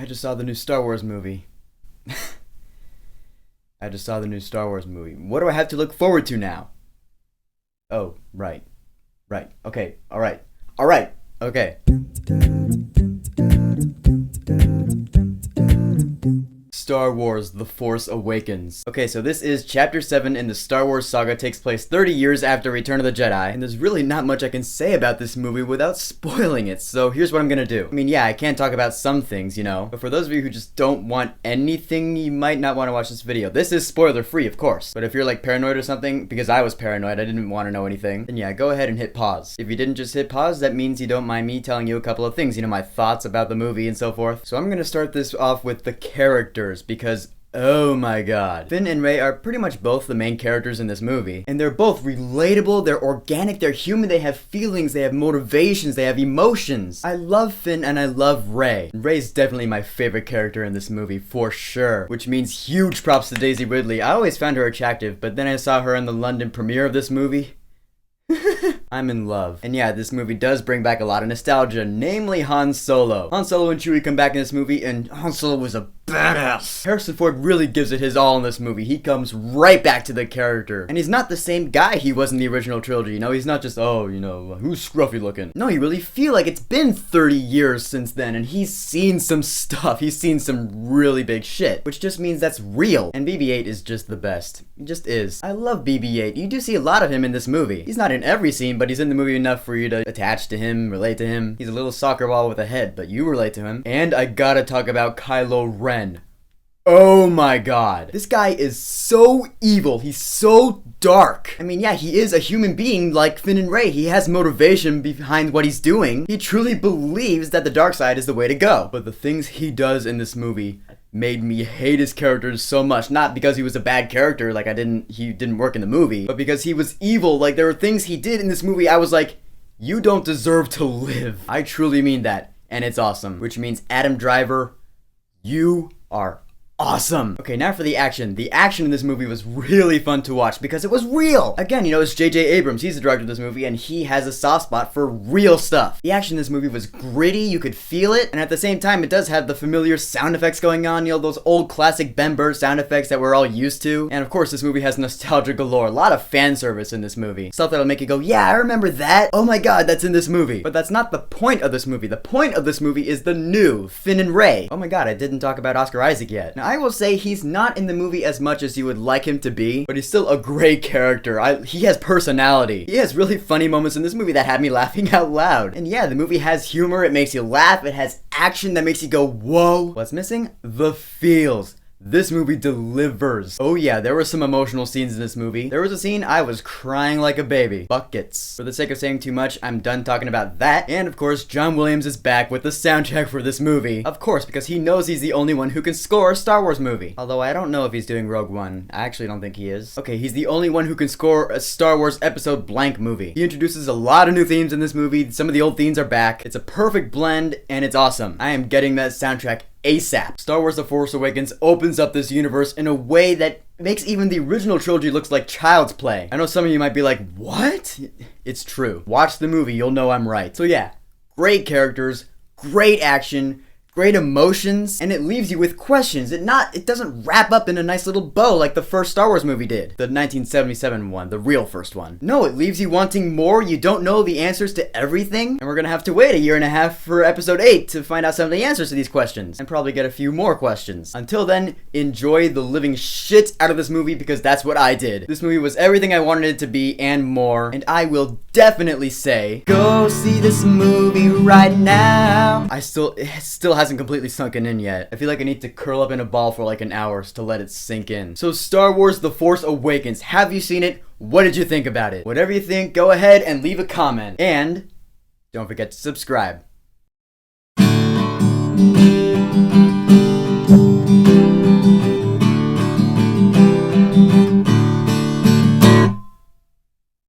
I just saw the new Star Wars movie. What do I have to look forward to now? Oh, right. Okay, alright. Okay. Star Wars: The Force Awakens. Okay, so this is Chapter 7 in the Star Wars saga. Takes place 30 years after Return of the Jedi, and there's really not much I can say about this movie without spoiling it, so here's what I'm gonna do. I mean, yeah, I can talk about some things, you know, but for those of you who just don't want anything, you might not want to watch this video. This is spoiler-free, of course, but if you're like paranoid or something, because I was paranoid, I didn't want to know anything, then yeah, go ahead and hit pause. If you didn't just hit pause, that means you don't mind me telling you a couple of things, you know, my thoughts about the movie and so forth. So I'm gonna start this off with the characters, because oh my god. Finn and Rey are pretty much both the main characters in this movie. And they're both relatable, they're organic, they're human, they have feelings, they have motivations, they have emotions. I love Finn and I love Rey. Rey's definitely my favorite character in this movie, for sure. Which means huge props to Daisy Ridley. I always found her attractive, but then I saw her in the London premiere of this movie. I'm in love. And yeah, this movie does bring back a lot of nostalgia, namely Han Solo. Han Solo and Chewie come back in this movie, and Han Solo was a badass. Harrison Ford really gives it his all in this movie. He comes right back to the character. And he's not the same guy he was in the original trilogy, you know? He's not just, oh, you know, who's scruffy looking? No, you really feel like it's been 30 years since then, and he's seen some stuff. He's seen some really big shit, which just means that's real. And BB-8 is just the best. He just is. I love BB-8. You do see a lot of him in this movie. He's not in every scene, but he's in the movie enough for you to attach to him, relate to him. He's a little soccer ball with a head, but you relate to him. And I gotta talk about Kylo Ren. Oh my god. This guy is so evil. He's so dark. I mean, yeah, he is a human being like Finn and Rey. He has motivation behind what he's doing. He truly believes that the dark side is the way to go. But the things he does in this movie made me hate his characters so much. Not because he was a bad character, like he didn't work in the movie, but because he was evil. Like, there were things he did in this movie I was like, you don't deserve to live. I truly mean that, and it's awesome. Which means, Adam Driver, you are awesome. Okay, now for the action. The action in this movie was really fun to watch because it was real. Again, you know, it's J.J. Abrams. He's the director of this movie, and he has a soft spot for real stuff. The action in this movie was gritty, you could feel it, and at the same time, it does have the familiar sound effects going on, you know, those old classic Ben Burtt sound effects that we're all used to. And of course, this movie has nostalgia galore. A lot of fan service in this movie. Stuff that'll make you go, yeah, I remember that. Oh my god, that's in this movie. But that's not the point of this movie. The point of this movie is the new Finn and Rey. Oh my god, I didn't talk about Oscar Isaac yet. Now, I will say he's not in the movie as much as you would like him to be, but he's still a great character. He has personality. He has really funny moments in this movie that had me laughing out loud. And yeah, the movie has humor, it makes you laugh, it has action that makes you go, whoa. What's missing? The feels. This movie delivers. Oh yeah, there were some emotional scenes in this movie. There was a scene I was crying like a baby. Buckets. For the sake of saying too much, I'm done talking about that. And of course, John Williams is back with the soundtrack for this movie. Of course, because he knows he's the only one who can score a Star Wars movie. Although I don't know if he's doing Rogue One. I actually don't think he is. Okay, he's the only one who can score a Star Wars episode blank movie. He introduces a lot of new themes in this movie. Some of the old themes are back. It's a perfect blend, and it's awesome. I am getting that soundtrack ASAP. Star Wars: The Force Awakens opens up this universe in a way that makes even the original trilogy looks like child's play. I know some of you might be like, what? It's true. Watch the movie, you'll know I'm right. So yeah, great characters, great action, great emotions, and it leaves you with questions. It doesn't wrap up in a nice little bow like the first Star Wars movie did. The 1977 one, the real first one. No, it leaves you wanting more. You don't know the answers to everything, and we're gonna have to wait 1.5 years for episode 8 to find out some of the answers to these questions, and probably get a few more questions. Until then, enjoy the living shit out of this movie, because that's what I did. This movie was everything I wanted it to be and more, and I will definitely say, go see this movie right now. It still hasn't completely sunken in yet. I feel like I need to curl up in a ball for like an hour to let it sink in. So Star Wars: The Force Awakens. Have you seen it? What did you think about it? Whatever you think, go ahead and leave a comment. And don't forget to subscribe.